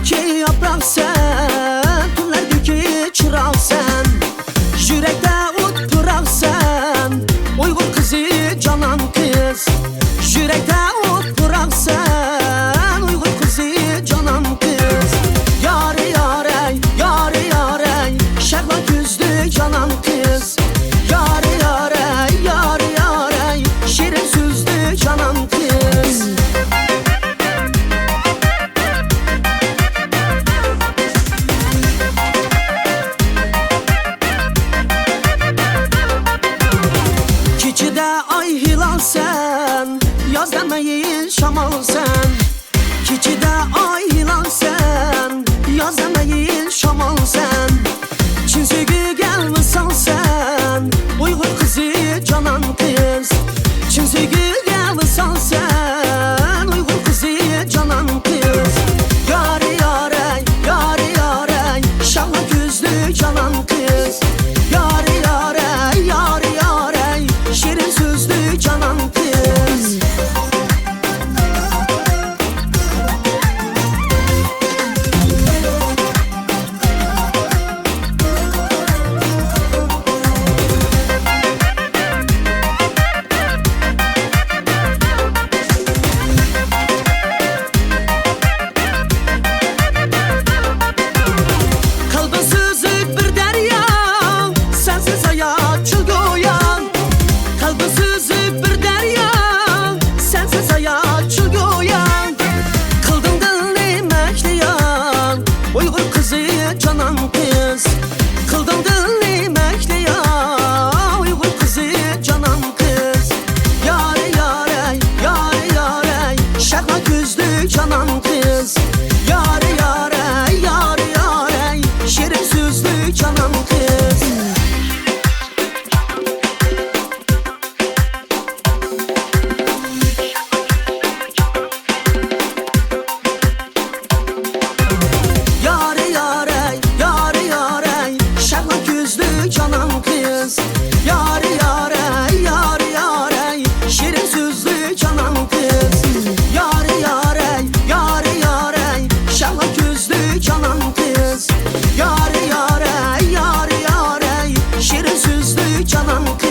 ki yaprak sen, günlerdeki çırak sen, yürekte ut bırak sen, Uygur kızı canan kız. Yürekte ut bırak sen, Uygur kızı canan kız. Yâri yârey, yâri yârey, şerbat yüzlü canan kız. Yâri yârey, yâri yârey, şirin sözlü canan kız. Keçide ay hilal sen, yaz demeyin şamal sen. Keçide ay hilal sen, yaz demeyin şamal sen. Çin sögü gel misal sen, Uygur kızı canan kız. Çin sögü gel misal sen, Uygur kızı canan kız. Yâri yârey, yâri yârey, şahla gözlü canan kız. Yâri yârey, yâri yârey, şirin sözlü canan kız. Kalbin süzük bir derya, sensiz hayat çıl goyan. Kalbin süzük bir derya, sensiz hayat çıl goyan. Kıldın dilini mekleyan, Uygur kızı canan kız. Kıldın dilini mekleyan, Uygur kızı canan kız. Yâri yârey, yâri yârey, şahla gözlü canan kız. Yâri yârey, yâri yârey, şirin sözlü canan kız. Yâri yârey, yâri yârey, şahla gözlü canan kız. Yâri yârey, yâri yârey, şirin sözlü canan kız. Yâri yârey, yâri yârey, şahla gözlü canan kız. Yâri yârey, yâri yârey, şirin sözlü canan kız.